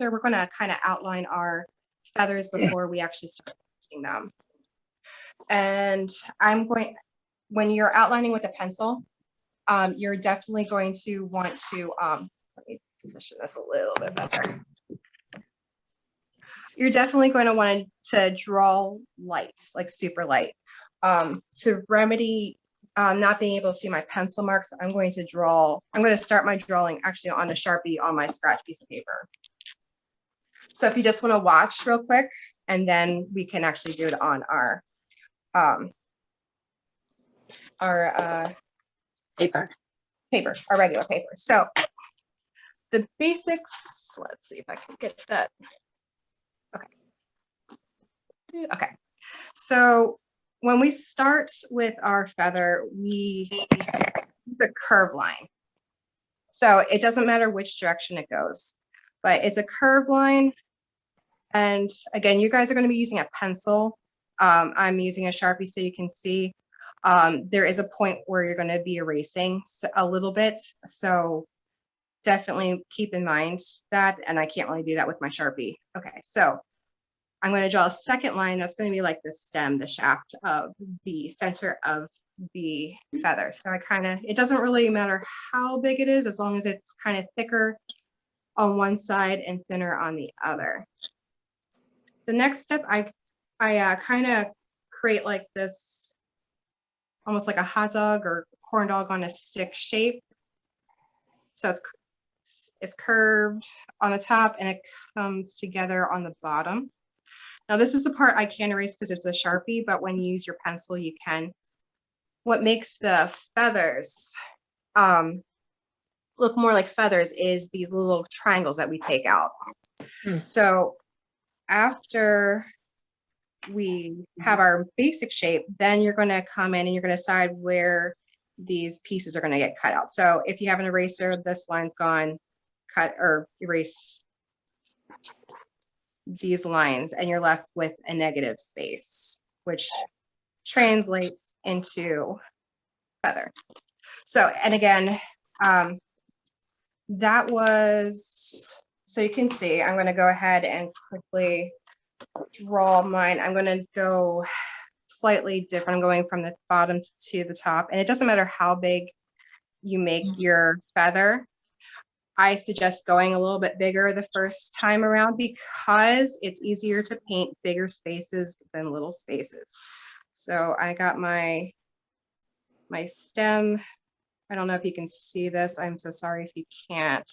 we're going to kind of outline our feathers before we actually start painting them. And when you're outlining with a pencil, you're definitely going to want to, let me position this a little bit better. You're definitely going to want to draw light, like super light. To remedy not being able to see my pencil marks, I'm going to start my drawing actually on a Sharpie on my scratch piece of paper. So if you just want to watch real quick, and then we can actually do it on our paper, our regular paper. So the basics, let's see if I can get that. Okay, so when we start with our feather, we use a curve line. So it doesn't matter which direction it goes, but it's a curved line. And again, you guys are going to be using a pencil. I'm using a Sharpie so you can see. There is a point where you're going to be erasing a little bit. So definitely keep in mind that, and I can't really do that with my Sharpie. Okay, so I'm going to draw a second line that's going to be like the stem, the shaft of the center of the feather. So it doesn't really matter how big it is, as long as it's kind of thicker on one side and thinner on the other. The next step, I kind of create like this, almost like a hot dog or corn dog on a stick shape. So it's curved on the top and it comes together on the bottom. Now this is the part I can't erase because it's a Sharpie, but when you use your pencil, you can. What makes the feathers look more like feathers is these little triangles that we take out. So after we have our basic shape, then you're going to come in and you're going to decide where these pieces are going to get cut out. So if you have an eraser, this line's gone, cut or erase these lines, and you're left with a negative space, which translates into feather. So, and again, that was, so you can see, I'm going to go ahead and quickly draw mine. I'm going to go slightly different. I'm going from the bottom to the top, and it doesn't matter how big you make your feather. I suggest going a little bit bigger the first time around because it's easier to paint bigger spaces than little spaces. So I got my stem. I don't know if you can see this. I'm so sorry if you can't.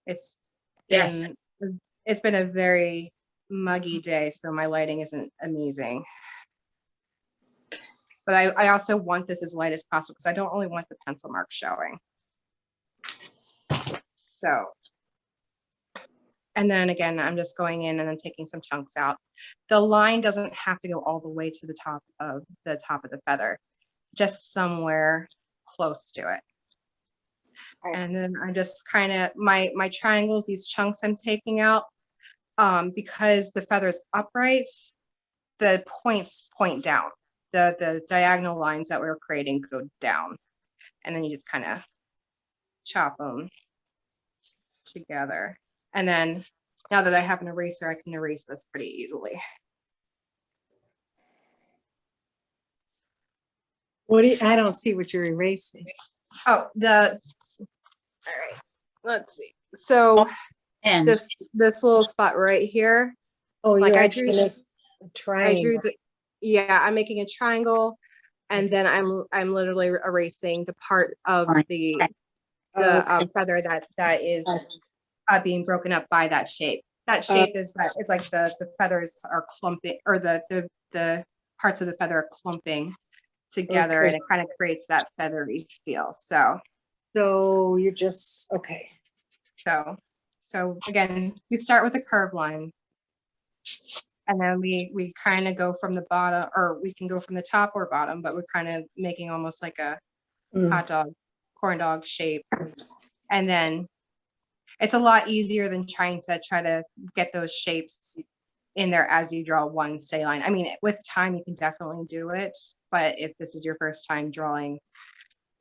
It's been a very muggy day, so my lighting isn't amazing. But I also want this as light as possible because I don't really want the pencil mark showing. So, and then again, I'm just going in and I'm taking some chunks out. The line doesn't have to go all the way to the top of the feather, just somewhere close to it. And then I just kind of, my triangles, these chunks I'm taking out, because the feather is upright, the points point down. The diagonal lines that we're creating go down. And then you just kind of chop them together. And then now that I have an eraser, I can erase this pretty easily. I don't see what you're erasing. Oh, all right, let's see. So this little spot right here. Oh, like I drew a triangle. I'm making a triangle, and then I'm literally erasing the part of the feather that is being broken up by that shape. That shape is that it's like the feathers are clumping, or the parts of the feather are clumping together, and it kind of creates that feathery feel. So you're just okay. So again, we start with a curve line, and then we kind of go from the bottom, or we can go from the top or bottom, but we're kind of making almost like a hot dog, corn dog shape. And then it's a lot easier than trying to get those shapes in there as you draw one stay line. I mean, with time, you can definitely do it. But if this is your first time drawing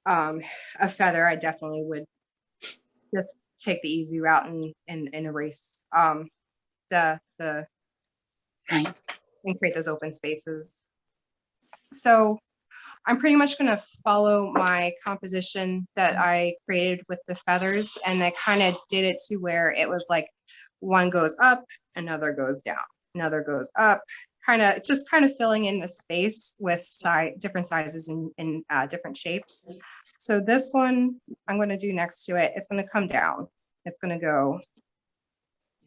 a feather, I definitely would just take the easy route and erase the Right. and create those open spaces. So I'm pretty much going to follow my composition that I created with the feathers, and I kind of did it to where it was like one goes up, another goes down, another goes up, kind of filling in the space with different sizes and different shapes. So this one I'm going to do next to it. It's going to come down. It's going to go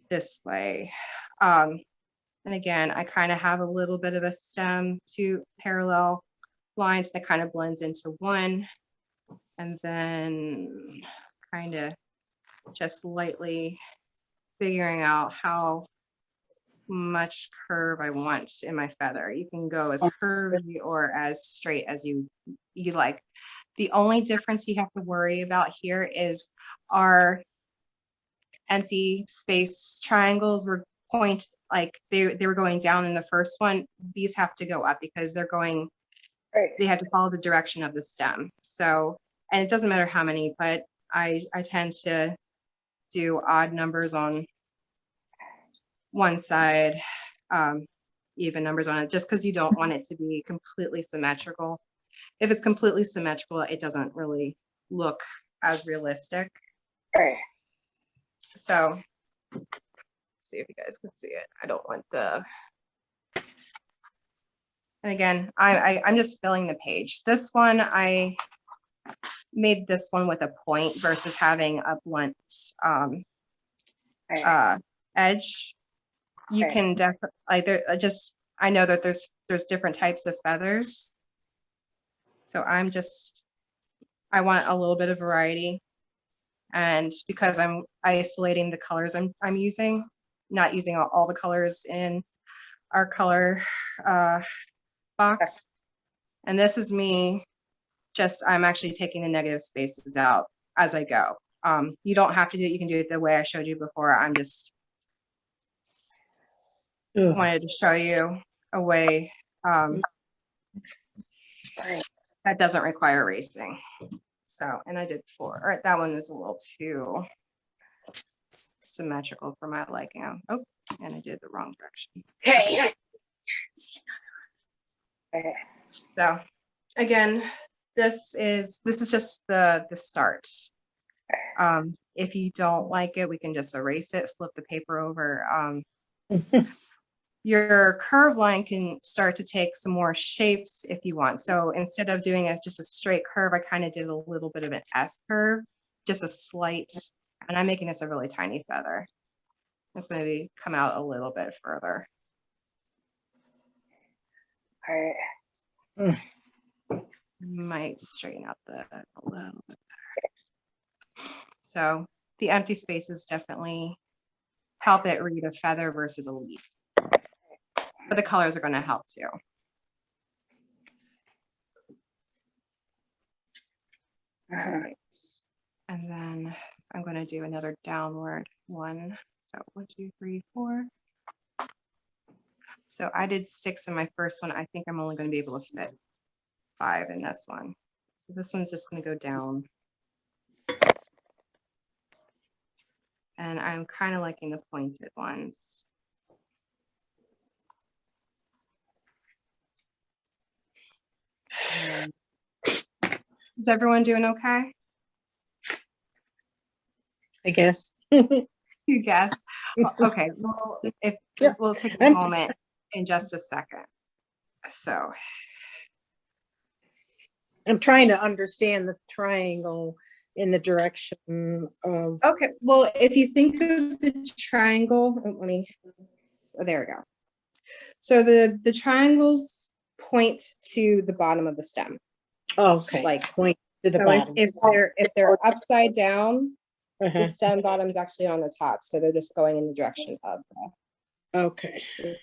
this way. And again, I kind of have a little bit of a stem to parallel lines that kind of blends into one, and then kind of just lightly figuring out how much curve I want in my feather. You can go as curvy or as straight as you like. The only difference you have to worry about here is our empty space triangles were like they were going down in the first one. These have to go up because they're going, they have to follow the direction of the stem. So, and it doesn't matter how many, but I tend to do odd numbers on one side, even numbers on it, just because you don't want it to be completely symmetrical. If it's completely symmetrical, it doesn't really look as realistic. So, see if you guys can see it. I don't want the, and again, I'm just filling the page. This one, I made this one with a point versus having a blunt edge. You can definitely, like, I know that there's different types of feathers. So I want a little bit of variety. And because I'm isolating the colors I'm using, not using all the colors in our color box. And this is me, I'm actually taking the negative spaces out as I go. You don't have to do it. You can do it the way I showed you before. I'm just wanted to show you a way that doesn't require erasing. So, and I did 4. All right, that one is a little too symmetrical for my liking. Oh, and I did the wrong direction. Okay. So, again, this is just the start. If you don't like it, we can just erase it, flip the paper over. Your curve line can start to take some more shapes if you want. So instead of doing it as just a straight curve, I kind of did a little bit of an S curve, just a slight, and I'm making this a really tiny feather. It's going to come out a little bit further. All right. Might straighten out a little bit better. So the empty spaces definitely help it read a feather versus a leaf. But the colors are going to help too. All right. And then I'm going to do another downward one. So 1, 2, 3, 4. So I did 6 in my first one. I think I'm only going to be able to fit 5 in this one. So this one's just going to go down. And I'm kind of liking the pointed ones. Is everyone doing okay? I guess. You guess. Okay. Well, we'll take a moment in just a second. So I'm trying to understand the triangle in the direction of. Okay. Well, if you think of the triangle, so there we go. So the triangles point to the bottom of the stem. Oh, okay. Like point to the so bottom. If they're upside down, the stem bottom is actually on the top. So they're just going in the direction of the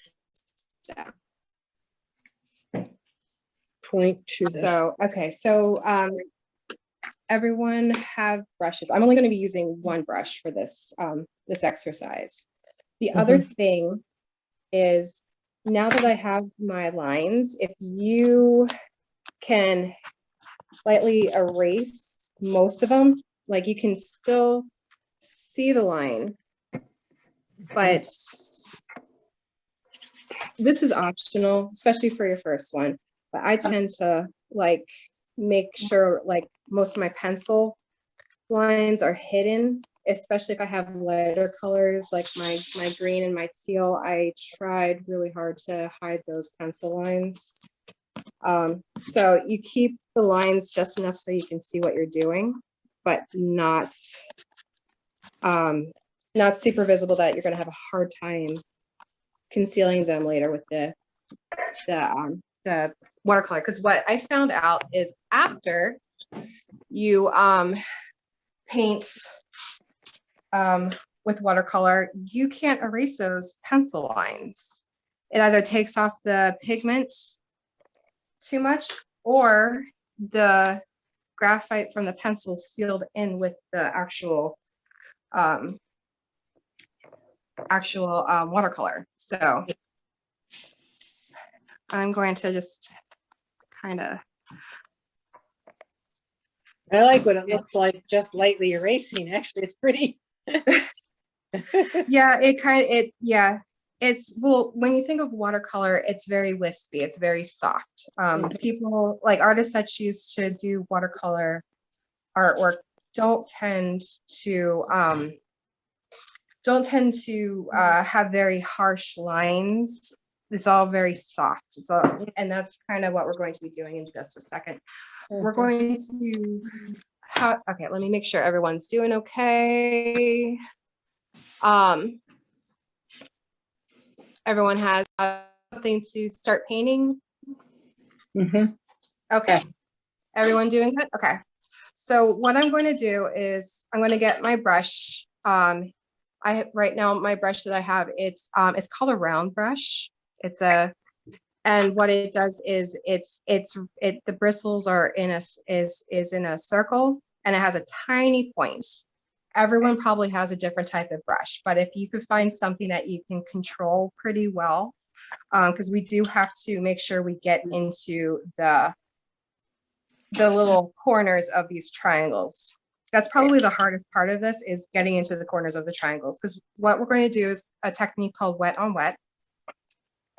stem. Point to the. So okay. So everyone have brushes. I'm only going to be using one brush for this this exercise. The other thing is, now that I have my lines, if you can slightly erase most of them, like you can still see the line, but this is optional, especially for your first one. But I tend to like make sure like most of my pencil lines are hidden, especially if I have lighter colors like my green and my teal. I tried really hard to hide those pencil lines. So you keep the lines just enough so you can see what you're doing, but not super visible that you're going to have a hard time concealing them later with the watercolor. Because what I found out is after you paint with watercolor, you can't erase those pencil lines. It either takes off the pigment too much, or the graphite from the pencil sealed in with the actual watercolor. So I'm going to just kind of. I like what it looks like, just lightly erasing. Actually, it's pretty. Yeah, it's, well, when you think of watercolor, it's very wispy, it's very soft. People, like artists that choose to do watercolor artwork don't tend to have very harsh lines. It's all very soft. It's all, and that's kind of what we're going to be doing in just a second. We're going to okay, let me make sure everyone's doing okay. Everyone has something to start painting. Okay, everyone doing good? Okay, so what I'm going to do is I'm going to get my brush. Right now my brush that I have, it's called a round brush. And what it does is the bristles are in a circle, and it has a tiny point. Everyone probably has a different type of brush, but if you could find something that you can control pretty well, because we do have to make sure we get into the little corners of these triangles. That's probably the hardest part of this, is getting into the corners of the triangles, because what we're going to do is a technique called wet on wet.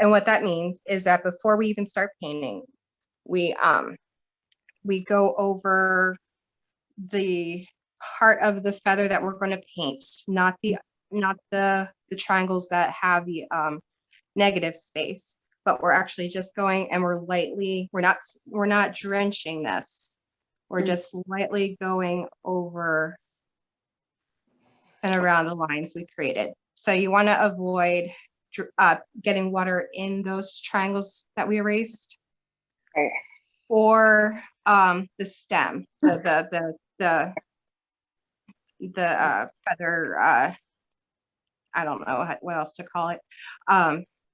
And what that means is that before we even start painting, we go over the part of the feather that we're going to paint, not the triangles that have the negative space, but we're actually just going, and we're not drenching this. We're just lightly going over and around the lines we created. So you want to avoid getting water in those triangles that we erased, or the stem, the feather. I don't know what else to call it,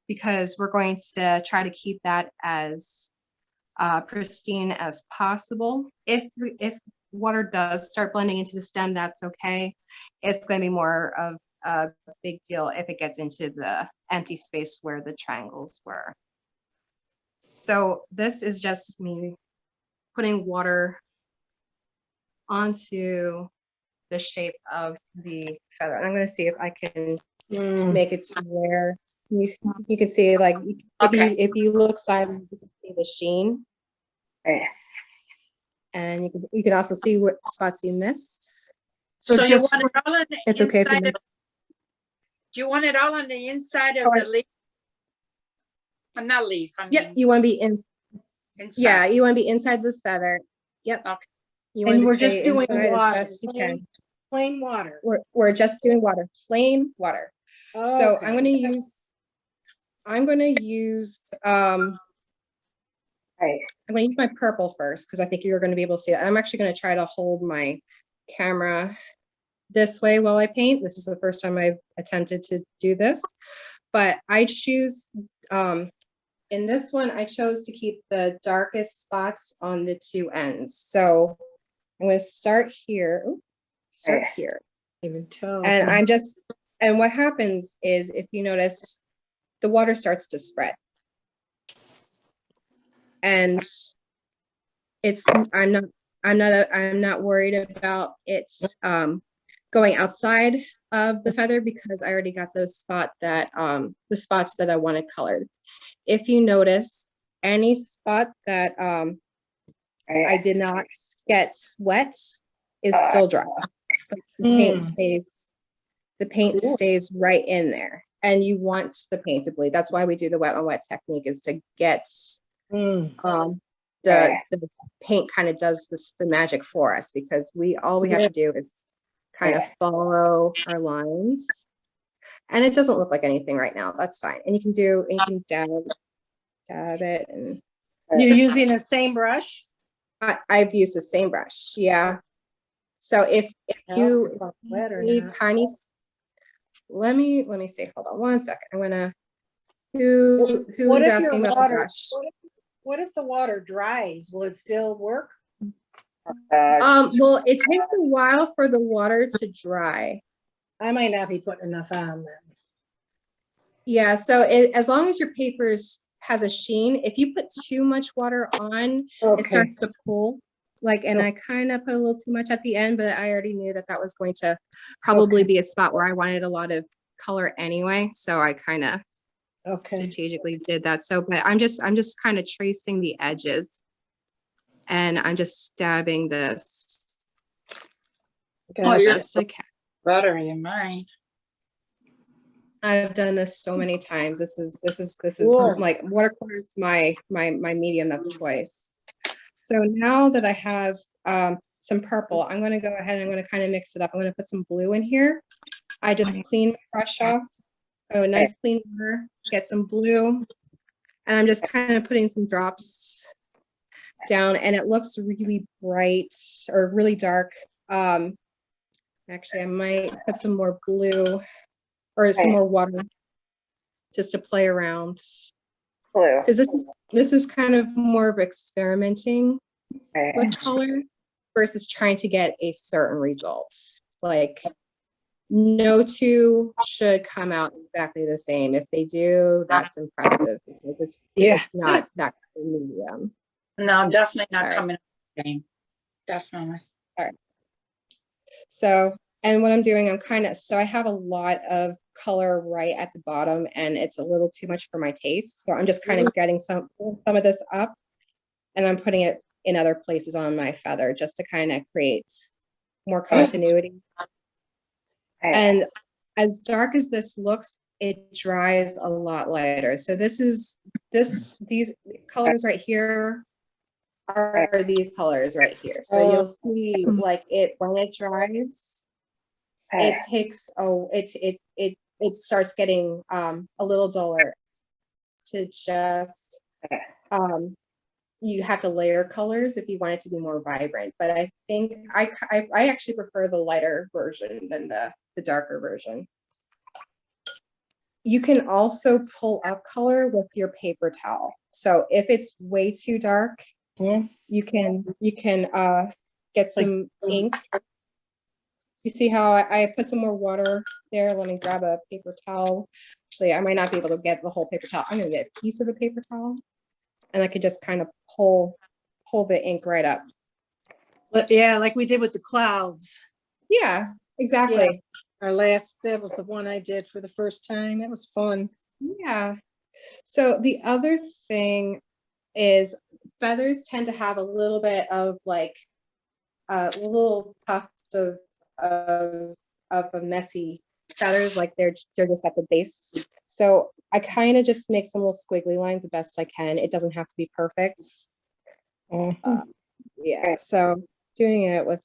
because we're going to try to keep that as pristine as possible. If water does start blending into the stem, that's okay. It's going to be more of a big deal if it gets into the empty space where the triangles were. So this is just me putting water onto the shape of the feather. And I'm going to see if I can make it to where you can see, like, if you look sideways, you can see the sheen. And you can also see what spots you missed. So you want it all on the it's okay if you inside of, miss. do you want it all on the inside of the leaf? Not leaf, I mean. Yep, you want to be inside. Yeah, you want to be inside the feather. Yep. Okay. You want And to we're just stay doing inside water, as best you can. plain water. We're just doing water, plain water. Oh, So okay. I'm going to use I'm going to use my purple first, because I think you're going to be able to see it. I'm actually going to try to hold my camera this way while I paint. This is the first time I've attempted to do this, but I choose, in this one, I chose to keep the darkest spots on the two ends. So I'm going to start here, here. Even tell. And and what happens is, if you notice, the water starts to spread. And I'm not worried about it going outside of the feather because I already got those the spots that I wanted colored. If you notice any spot that I did not get wet is still dry. The paint stays right in there, and you want the paint to bleed. That's why we do the wet on wet technique, is to get the paint kind of does the magic for us, because all we have to do is kind of follow our lines, and it doesn't look like anything right now. That's fine. And you can dab it. And you're using the same brush? I've used the same brush. Yeah. So if you need tiny, let me see. Hold on one second. I'm gonna. Who's asking about the brush? What if the water dries? Will it still work? Well, it takes a while for the water to dry. I might not be putting enough on then. Yeah, so as long as your paper has a sheen, if you put too much water on, it starts to pull. And I kind of put a little too much at the end, but I already knew that was going to probably be a spot where I wanted a lot of color anyway. So I kind of strategically did that. So, but I'm just kind of tracing the edges, and I'm just stabbing this. Oh, you're better than mine. I've done this so many times. This is like watercolors, my medium of choice. So now that I have some purple, I'm going to go ahead and I'm going to kind of mix it up. I'm going to put some blue in here. I just clean my brush off. So a nice clean water, get some blue, and I'm just kind of putting some drops down, and it looks really bright or really dark. Actually, I might put some more blue or some more water just to play around. Because this is kind of more of experimenting with color versus trying to get a certain result. Like, no two should come out exactly the same. If they do, that's impressive, because it's not that medium. No, definitely not coming out the same. Definitely. All right. So, and what I'm doing, so I have a lot of color right at the bottom, and it's a little too much for my taste. So I'm just kind of getting some of this up, and I'm putting it in other places on my feather just to kind of create more continuity. And as dark as this looks, it dries a lot lighter. So these colors right here are these colors right here. So you'll see, like, when it dries, it takes it starts getting a little duller. To just you have to layer colors if you want it to be more vibrant. But I think I actually prefer the lighter version than the darker version. You can also pull up color with your paper towel. So if it's way too dark, you can get some ink. You see how I put some more water there? Let me grab a paper towel. Actually, I might not be able to get the whole paper towel. I'm gonna get a piece of a paper towel, and I could just kind of pull the ink right up. But yeah, like we did with the clouds. Yeah, exactly. Yeah. That was the one I did for the first time. It was fun. Yeah. So the other thing is feathers tend to have a little bit of like little puffs of a messy feathers, like they're just at the base. So I kind of just make some little squiggly lines the best I can. It doesn't have to be perfect. Yeah, so doing it with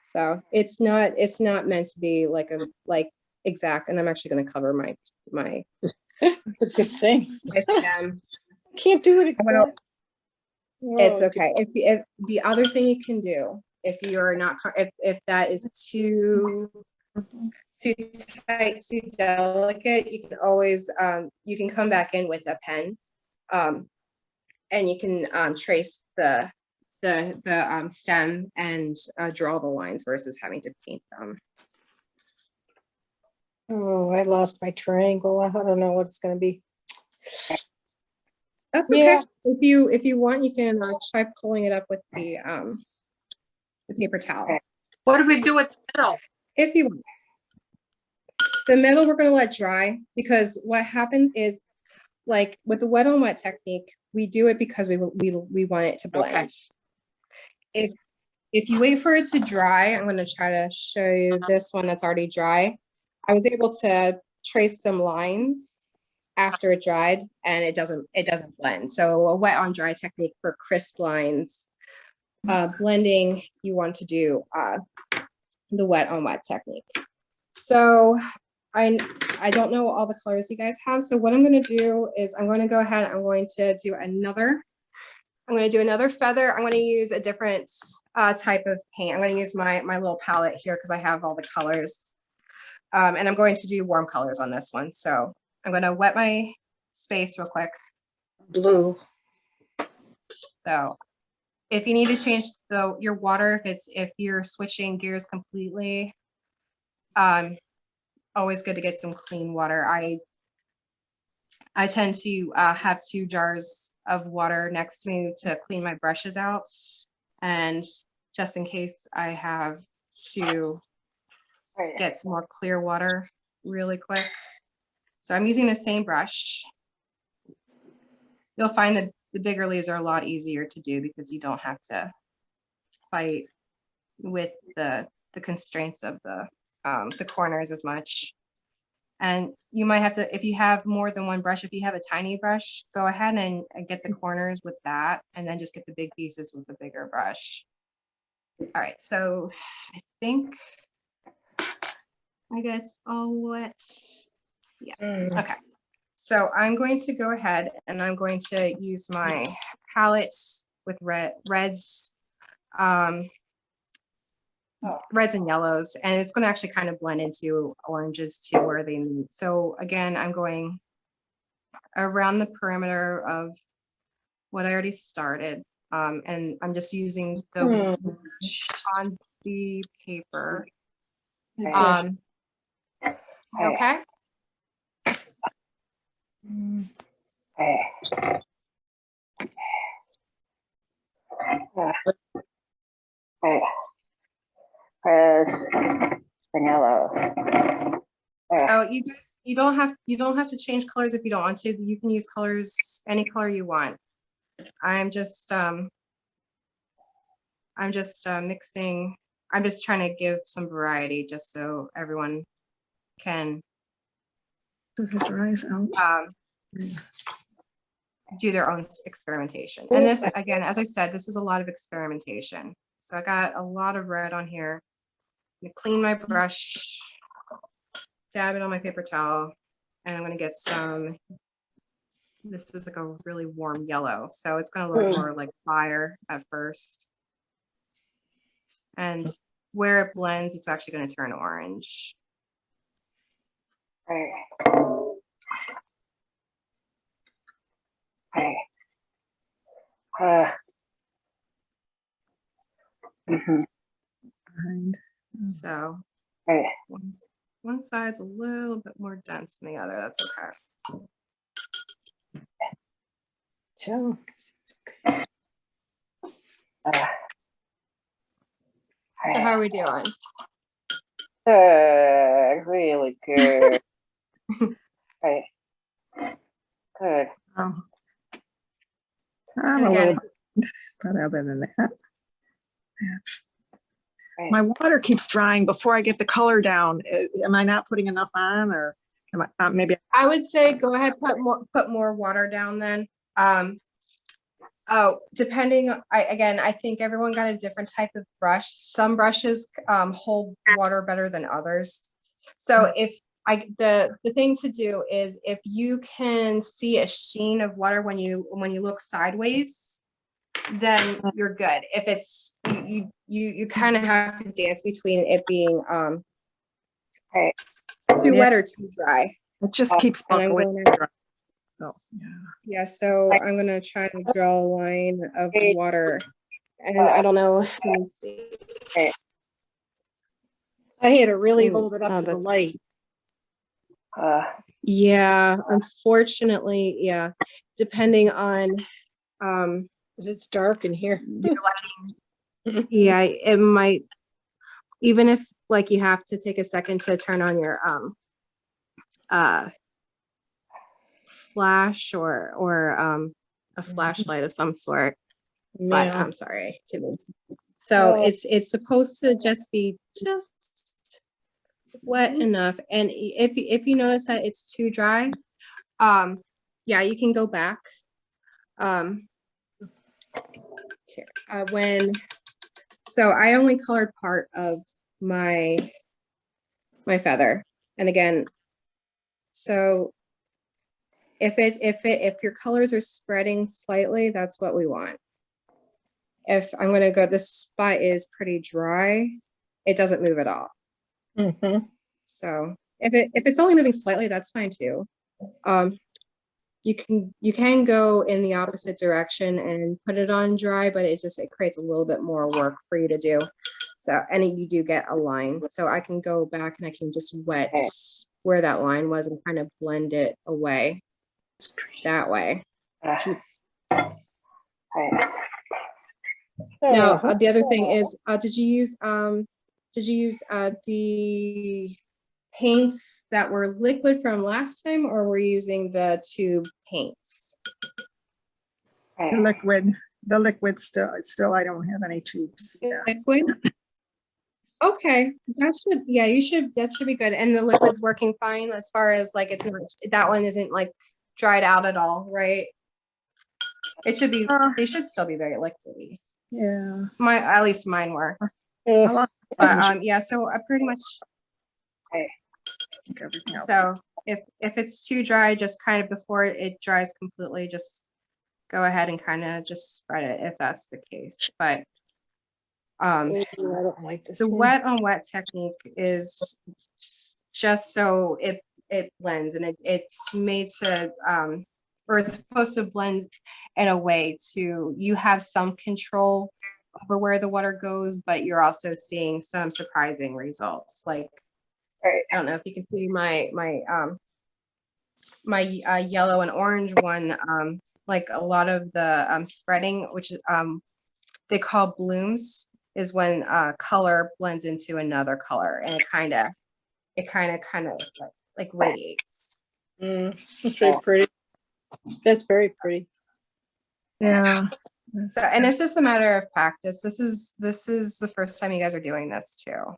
so it's not meant to be like exact, and I'm actually going to cover my the good things. Can't do it exact. It's okay. If the other thing you can do, if you're not, if that is too tight, too delicate, you can always you can come back in with a pen, and you can trace the stem and draw the lines versus having to paint them. Oh, I lost my triangle. I don't know what it's going to be. That's okay. If you want, you can try pulling it up with the the paper towel. Okay. What do we do with the middle? If you want. The middle we're going to let dry, because what happens is, like with the wet on wet technique, we do it because we want it to blend. Okay. If you wait for it to dry, I'm going to try to show you this one that's already dry. I was able to trace some lines after it dried, and it doesn't blend. So a wet on dry technique for crisp lines. Blending, you want to do the wet on wet technique. So I don't know all the colors you guys have. So what I'm going to do is I'm going to go ahead. I'm going to do another feather. I'm going to use a different type of paint. I'm going to use my little palette here because I have all the colors. And I'm going to do warm colors on this one. So I'm going to wet my space real quick. Blue. So if you need to change your water, if you're switching gears completely, always good to get some clean water. I tend to have 2 jars of water next to me to clean my brushes out, and just in case I have to get some more clear water really quick. So I'm using the same brush. You'll find that the bigger leaves are a lot easier to do because you don't have to fight with the constraints of the corners as much. And you might have to, if you have more than one brush, if you have a tiny brush, go ahead and get the corners with that, and then just get the big pieces with the bigger brush. All right, so I think I guess all wet. Yeah, okay. So I'm going to go ahead and I'm going to use my palette with reds, reds and yellows, and it's going to actually kind of blend into oranges too where they meet. So again, I'm going around the perimeter of what I already started, and I'm just using the on the paper. Okay. And yellow. Oh, you don't have to change colors if you don't want to. You can use colors, any color you want. I'm just mixing. I'm just trying to give some variety just so everyone can do their own experimentation. And this, again, as I said, this is a lot of experimentation. So I got a lot of red on here. I'm gonna clean my brush, dab it on my paper towel, and I'm gonna get some, this is like a really warm yellow. So it's gonna look more like fire at first. And where it blends, it's actually gonna turn orange. So one side's a little bit more dense than the other. That's okay. So, So how are we doing? Good, really good. Right. Good. I'm a little bit, but other than that, that's my water keeps drying before I get the color down. Am I not putting enough on, or am I maybe? I would say go ahead, put more water down then. Oh, depending, I think everyone got a different type of brush. Some brushes hold water better than others. So if the thing to do is if you can see a sheen of water when you look sideways, then you're good. If it's you kind of have to dance between it being too wet or too dry. It just keeps buckling. So yeah, so I'm gonna try to draw a line of water, and I don't know. Let me see. I had to really hold it up to the light. Yeah, unfortunately, yeah. Depending on Because it's dark in here. your lighting. Yeah, it might, even if like you have to take a second to turn on your uh flash or a flashlight of some sort. But Yeah. I'm sorry, so Oh. it's supposed to just be just wet enough. And if you notice that it's too dry, yeah, you can go back. Here, so I only colored part of my feather, and again, so if your colors are spreading slightly, that's what we want. If I'm gonna go, this spot is pretty dry, it doesn't move at all. Mhm. So if it's only moving slightly, that's fine too. You can go in the opposite direction and put it on dry, but it creates a little bit more work for you to do. So, and you do get a line. So I can go back and I can just wet where that line was and kind of blend it away that way. Right. Now, Oh, the other thing is, did you use the paints that were liquid from last time, or were you using the tube paints? The liquid still, I don't have any tubes. Yeah. Liquid? Okay, that should be good. And the liquid's working fine as far as like it's not, that one isn't like dried out at all, right? It should be, they should still be very liquidy. Yeah. At least mine were. oh, But yeah, so I pretty much, Everything else. so if it's too dry, just kind of before it dries completely, just go ahead and kind of just spread it if that's the case. But I don't like this the one. wet on wet technique is just so it blends, and it's made to or it's supposed to blend in a way to you have some control over where the water goes, but you're also seeing some surprising results. Like I don't know if you can see my yellow and orange one, like a lot of the spreading, which they call blooms, is when color blends into another color, and it kind of like radiates. That's very pretty. That's very pretty. Yeah. So, and it's just a matter of practice. This is the first time you guys are doing this too.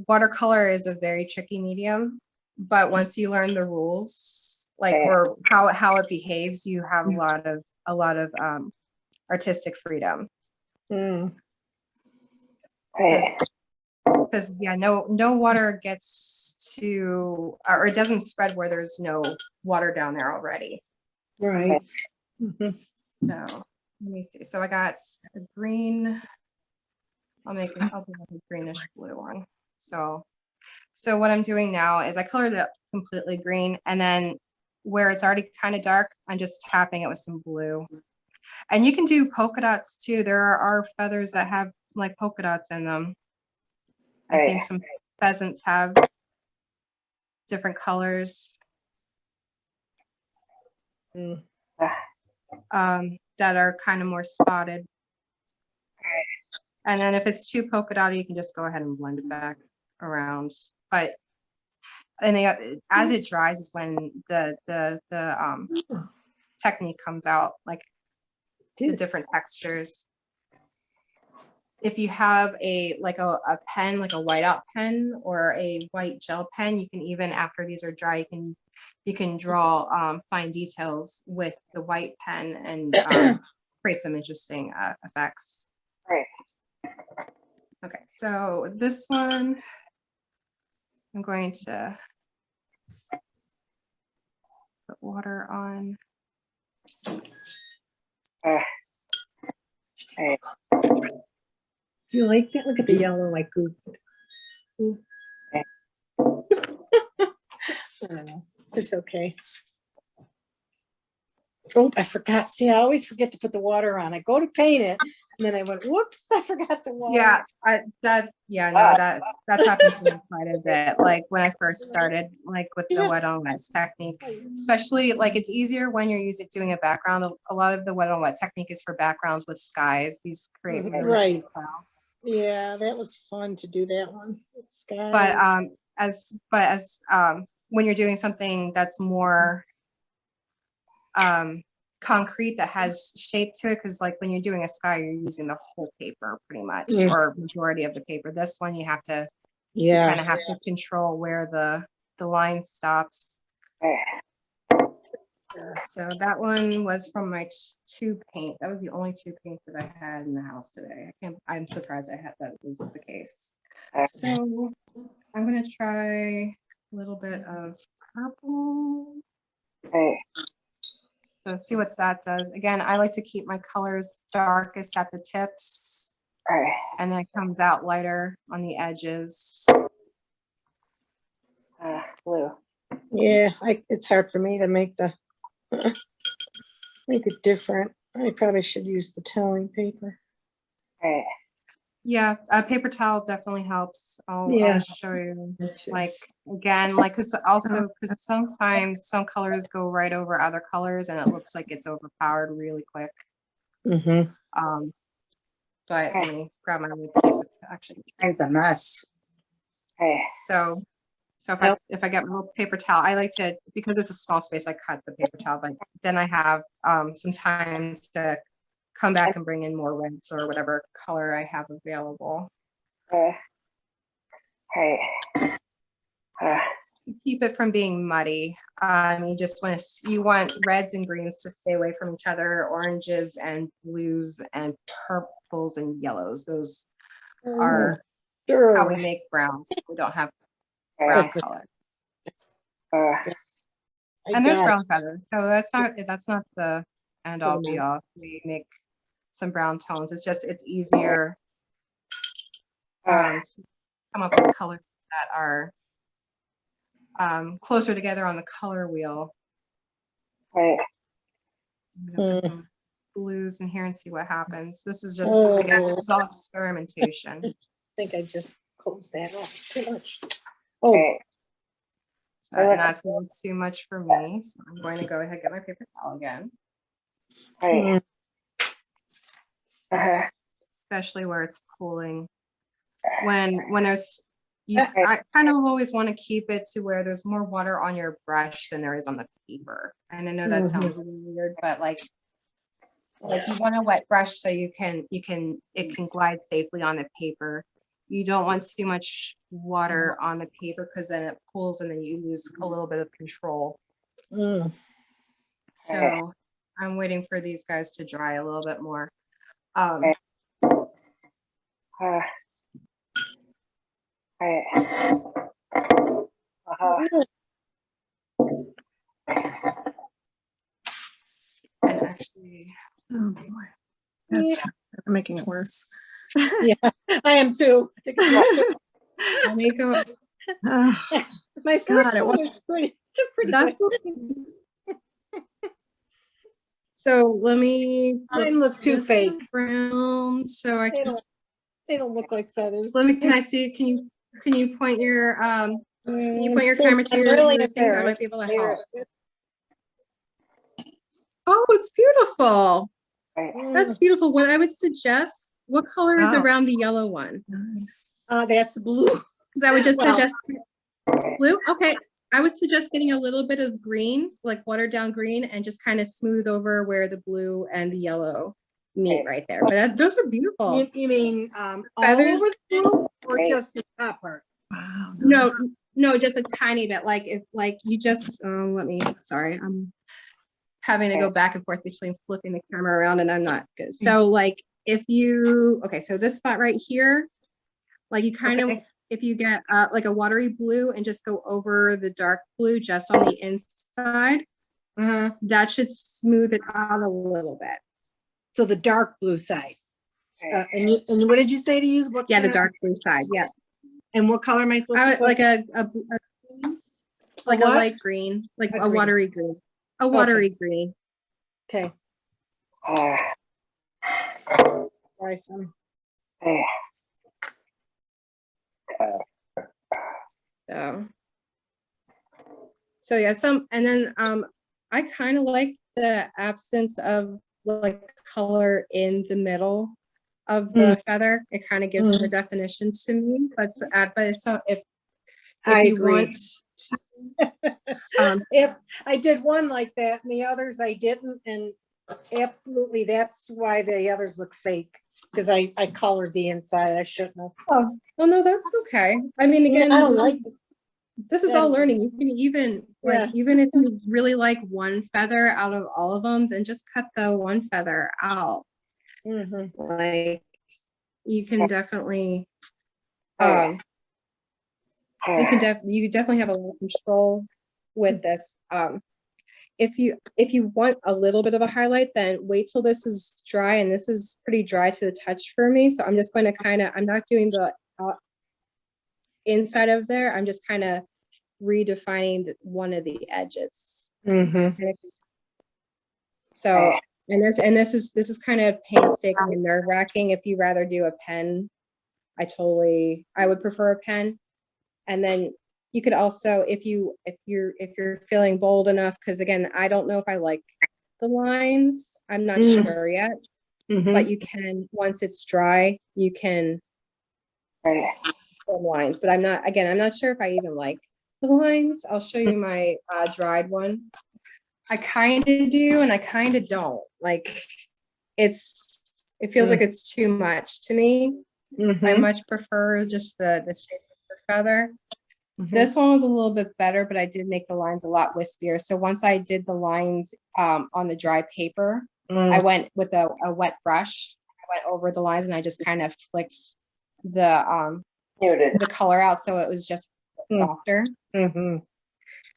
Watercolor is a very tricky medium, but once you learn the rules, like or how it behaves, you have a lot of artistic freedom. Because yeah, no water gets to, or it doesn't spread where there's no water down there already. Right. So let me see. So I got a green. I'll do like a greenish blue one. So what I'm doing now is I colored it completely green, and then where it's already kind of dark, I'm just tapping it with some blue. And you can do polka dots too. There are feathers that have like polka dots in them. I think some pheasants have different colors that are kind of more spotted. And then if it's too polka dotty, you can just go ahead and blend it back around. But as it dries is when the technique comes out, like the different textures. If you have a pen, like a whiteout pen or a white gel pen, you can even, after these are dry, you can draw fine details with the white pen and create some interesting effects. Right. Okay, so this one, I'm going to put water on. Do you like that? Look at the yellow, like goop. I don't know. It's okay. Oh, I forgot. See, I always forget to put the water on. I go to paint it, And then I went, whoops, I forgot to water. Yeah, that's happened to me quite a bit. Like when I first started, like with the wet on wet technique, especially like it's easier when you're doing a background. A lot of the wet on wet technique is for backgrounds with skies. These create really Right. pretty clouds. Yeah, that was fun to do that one. Sky. But as when you're doing something that's more concrete that has shape to it, because like when you're doing a sky, you're using the whole paper pretty much, or majority of the paper. This one you have to, you kind of have to control where the line stops. So that one was from my tube paint. That was the only tube paint that I had in the house today. I'm surprised that was the case. So I'm gonna try a little bit of purple. So see what that does. Again, I like to keep my colors darkest at the tips, and then it comes out lighter on the edges. Blue. Yeah, it's hard for me to make it different. I probably should use the telling paper. Yeah, paper towel definitely helps. I'll show you. Like again, like because sometimes some colors go right over other colors, and it looks like it's overpowered really quick. But let me grab my little piece of actually. It's a mess. So if I get my little paper towel, I like to, because it's a small space, I cut the paper towel, but then I have some time to come back and bring in more reds or whatever color I have available. To keep it from being muddy, you want reds and greens to stay away from each other, oranges and blues and purples and yellows. Those are how we make browns. We don't have brown colors. And there's brown feathers, so that's not the end all be all. We make some brown tones. It's easier to come up with colors that are closer together on the color wheel. I'm gonna put some blues in here and see what happens. This is just again, this is all experimentation. I think I just closed that off too much. So, and that's a little too much for me. So I'm going to go ahead and get my paper towel again. Especially where it's pooling. When there's, I kind of always want to keep it to where there's more water on your brush than there is on the paper. And I know that sounds a little weird, but like you want a wet brush so it can glide safely on the paper. You don't want too much water on the paper because then it pools and then you lose a little bit of control. So I'm waiting for these guys to dry a little bit more. And actually, oh boy, that's making it worse. Yeah, I am too. let me go. My first one was pretty That's okay. So let me Mine look too fake. brown so I can. They don't look like feathers. Can I see? Can you point your camera to your thing? I might be able to help. Oh, it's beautiful. That's beautiful. What I would suggest, what color is around the yellow one? Nice. That's blue. Because I would just suggest blue. Okay. I would suggest getting a little bit of green, like watered down green, and just kind of smooth over where the blue and the yellow meet right there. But those are beautiful. You mean all Feathers? over the blue or just the top part? Wow. No, just a tiny bit. Like if you just sorry, I'm having to go back and forth between flipping the camera around and I'm not good. So like so this spot right here, like you kind of, if you get like a watery blue and just go over the dark blue just on the inside, that should smooth it out a little bit. So the dark blue side. And what did you say to use? What the dark blue side. Yeah. And what color am I supposed to put? Like a light green, like a watery green. A watery green. Okay. try some. Okay. So yeah, and then I kind of like the absence of like color in the middle of the feather. It kind of gives the definition to me. But so if I you agree. want to, If I did one like that and the others I didn't, and absolutely that's why the others look fake, because I colored the inside. I shouldn't have. oh, well, no, that's okay. I mean, again, I don't like this is all learning. You can even Yeah. even if you really like one feather out of all of them, then just cut the one feather out. Like you can definitely you definitely have a lot of control with this. If you want a little bit of a highlight, then wait till this is dry, and this is pretty dry to the touch for me. So I'm just going to I'm not doing the inside of there. I'm just kind of redefining one of the edges. So this is kind of painstaking and nerve-wracking. If you rather do a pen, I would prefer a pen. And then you could also, if you're feeling bold enough, because again, I don't know if I like the lines. I'm not sure yet. But you can, once it's dry, you can form lines. But I'm not sure if I even like the lines. I'll show you my dried one. I kind of do, and I kind of don't. Like, it feels like it's too much to me. I much prefer just the safer feather. This one was a little bit better, but I did make the lines a lot wispier. So once I did the lines on the dry paper, I went with a wet brush. I went over the lines and I just kind of flicked the color out, so it was just softer. And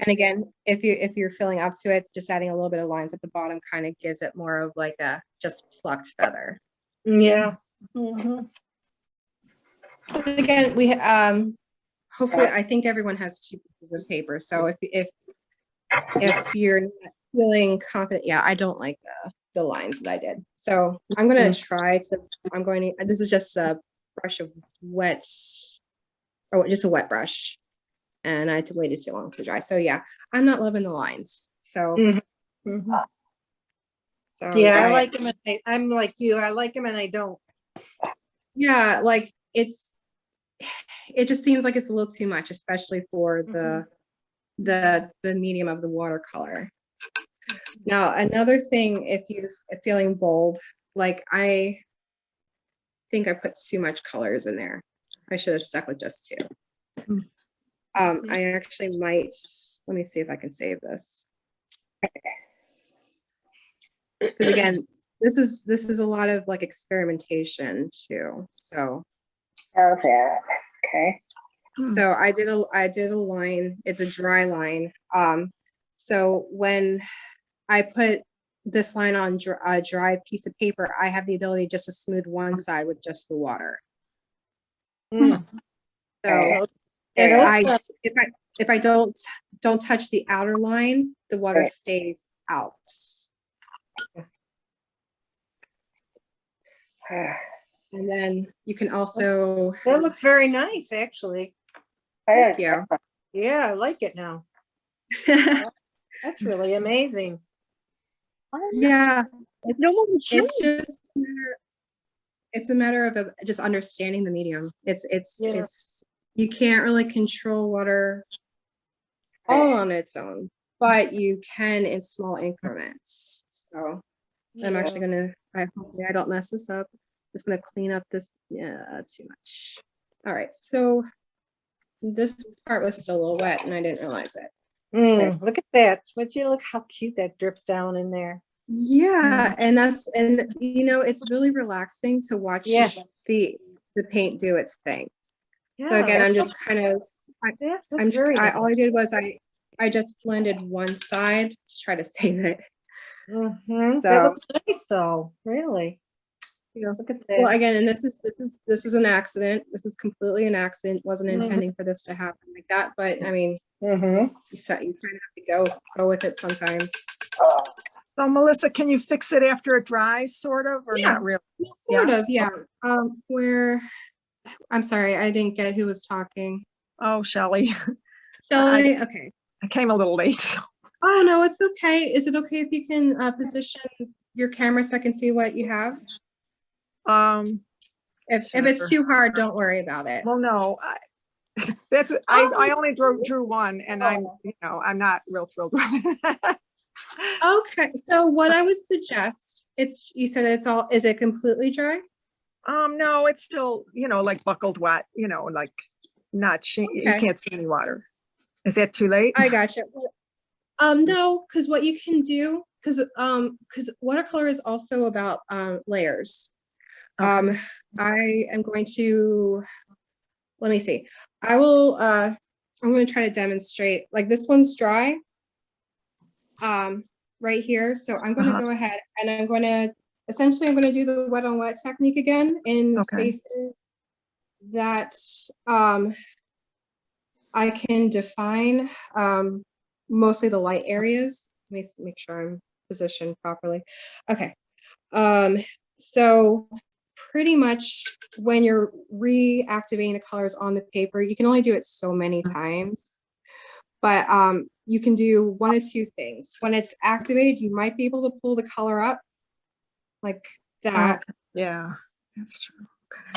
again, if you're feeling up to it, just adding a little bit of lines at the bottom kind of gives it more of like a just plucked feather. Yeah. But again, we hopefully I think everyone has 2 pieces of paper. So if you're not feeling confident, yeah, I don't like the lines that I did. So I'm gonna try to. This is just a brush of wet, or just a wet brush. And I waited too long to dry. So yeah, I'm not loving the lines. So, Yeah, I like them. I'm like you. I like them and I don't. Yeah, like it just seems like it's a little too much, especially for the medium of the watercolor. Now, another thing, if you're feeling bold, like I think I put too much colors in there. I should have stuck with just 2. I actually might, let me see if I can save this. Because again, this is a lot of like experimentation too. So Okay. So I did a line, it's a dry line. So when I put this line on a dry piece of paper, I have the ability just to smooth one side with just the water. So if I don't touch the outer line, the water stays out. And then you can also. That looks very nice, actually. Thank you. Yeah, I like it now. That's really amazing. Yeah, it's a matter of just understanding the medium. It's you can't really control water all on its own, but you can in small increments. So I'm actually hopefully I don't mess this up. Just gonna clean up this, too much. All right, so this part was still a little wet and I didn't realize it. Look at that. Would you look how cute that drips down in there? Yeah, and it's really relaxing to watch the paint do its thing. So again, I'm just kind of all I did was I just blended one side to try to save it. So that looks nice though, really. Look at that. Well, again, and this is an accident. This is completely an accident. Wasn't intending for this to happen like that, but I mean, you kind of have to go with it sometimes. So Melissa, can you fix it after it dries, sort of, or Yeah. not really? Sort Yes? of, yeah. Where, I'm sorry, I didn't get who was talking. Oh, Shelley, Shelley, okay. I came a little late. So. Oh, no, it's okay. Is it okay if you can position your camera so I can see what you have? If it's Sure. too hard, don't worry about it. Well, no, I only drew one, and I'm not real thrilled with it. Okay, so what I would suggest, you said is it completely dry? No, it's still, like buckled wet, like not, you Okay. can't see any water. Is that too late? I gotcha. No, because what you can do, because watercolor is also about layers. Okay. I am going to, let me see. I'm going to try to demonstrate, like this one's dry, right here. So I'm going to go ahead and I'm going to do the wet on wet technique again in spaces that I can define, mostly the light areas. Let me make sure I'm positioned properly. Okay. So pretty much when you're reactivating the colors on the paper, you can only do it so many times, but you can do one of two things. When it's activated, you might be able to pull the color up like that. Yeah, that's true.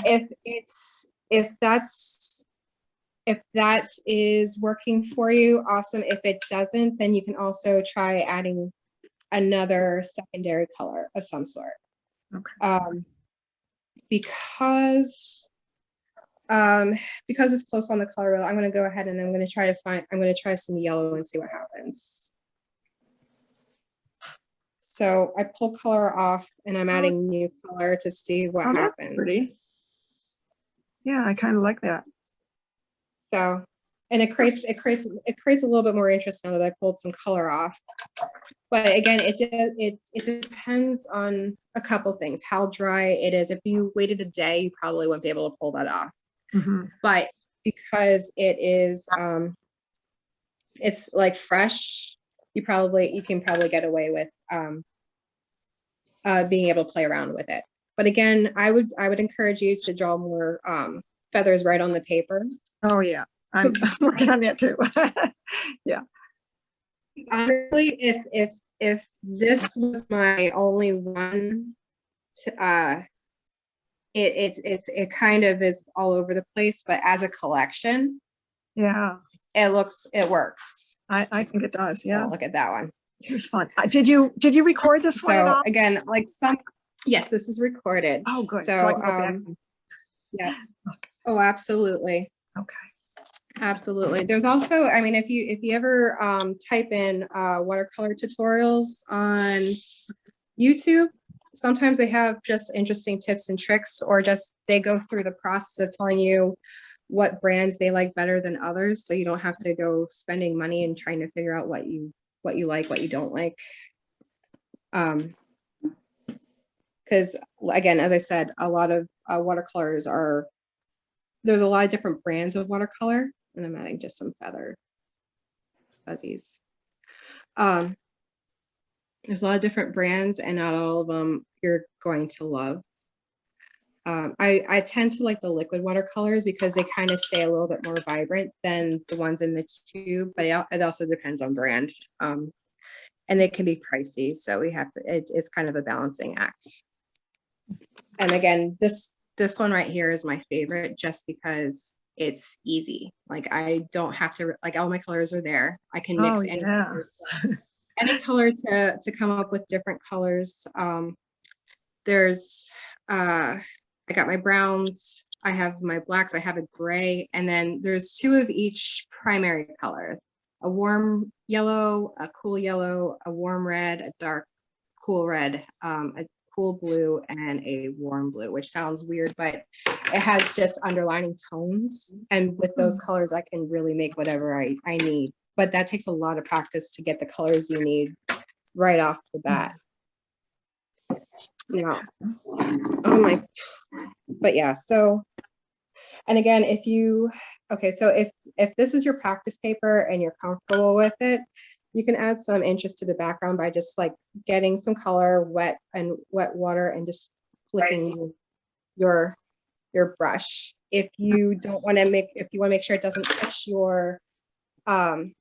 Okay. If that is working for you, awesome. If it doesn't, then you can also try adding another secondary color of some sort. Okay. Because it's close on the color wheel, I'm going to go ahead and I'm going to try some yellow and see what happens. So I pull color off and I'm adding new color to see what happens. That's pretty. Yeah, I kind of like that. So, and it creates a little bit more interest now that I pulled some color off. But again, it depends on a couple things, how dry it is. If you waited a day, you probably wouldn't be able to pull that off. But because it is, it's like fresh, you can probably get away with being able to play around with it. But again, I would encourage you to draw more feathers right on the paper. Oh yeah, I'm working on that too. Yeah. Honestly, if this was my only one, it kind of is all over the place. But as a collection, yeah, it works. I think it does. Yeah. Oh, look at that one. It's fun. Did you record this one at all? Again, yes, this is recorded. Oh, good. So, I can go back. Yeah. Okay. Oh, absolutely. Okay. Absolutely. There's also, I mean, if you ever type in watercolor tutorials on YouTube, sometimes they have just interesting tips and tricks, or just they go through the process of telling you what brands they like better than others, so you don't have to go spending money and trying to figure out what you like, what you don't like. Because again, as I said, a lot of watercolors there's a lot of different brands of watercolor, and I'm adding just some fuzzies. There's a lot of different brands, and not all of them you're going to love. I tend to like the liquid watercolors because they kind of stay a little bit more vibrant than the ones in the tube, but it also depends on brand. And they can be pricey, so it's kind of a balancing act. And again, this one right here is my favorite just because it's easy. Like I don't have to, like all my colors are there. I can mix any color to come up with different colors. There's, I got my browns, I have my blacks, I have a gray, and then there's two of each primary color. A warm yellow, a cool yellow, a warm red, a dark cool red, a cool blue, and a warm blue, which sounds weird, but it has just underlining tones. And with those colors, I can really make whatever I need. But that takes a lot of practice to get the colors you need right off the bat. Yeah. Oh my. But yeah, so, and again, so if this is your practice paper and you're comfortable with it, You can add some interest to the background by just like getting some color, wet water, and just flicking your brush. If you don't want to if you want to make sure it doesn't touch your feather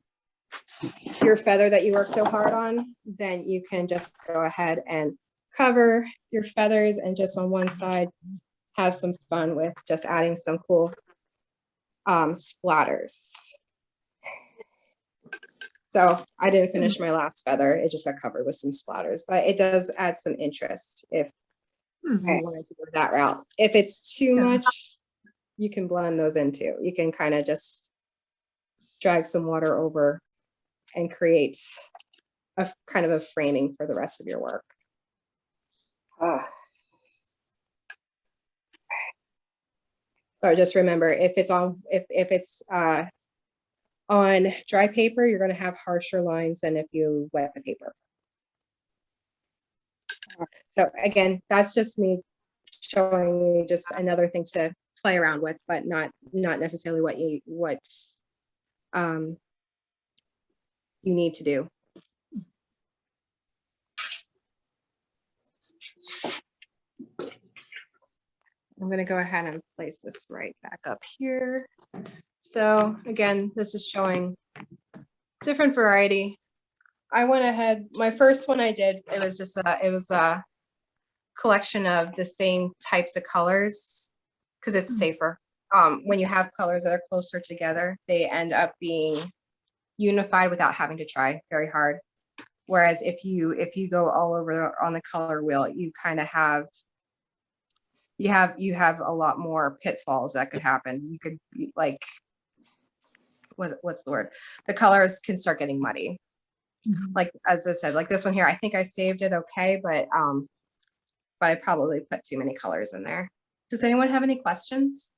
that you work so hard on, then you can just go ahead and cover your feathers and just on one side have some fun with just adding some cool splatters. So I didn't finish my last feather. It just got covered with some splatters, but it does add some interest if you wanted to go that route. If it's too much, you can blend those in too. You can kind of just drag some water over and create a kind of a framing for the rest of your work. Or just remember, if it's on dry paper, you're going to have harsher lines than if you wet the paper. So again, that's just me showing you just another thing to play around with, but not necessarily what you need to do. I'm going to go ahead and place this right back up here. So again, this is showing different variety. I went ahead, my first one I did, it was a collection of the same types of colors because it's safer. When you have colors that are closer together, they end up being unified without having to try very hard. Whereas if you go all over on the color wheel, you kind of have a lot more pitfalls that could happen. You could like, what's the word? The colors can start getting muddy. Like, as I said, like this one here, I think I saved it okay, but I probably put too many colors in there. Does anyone have any questions?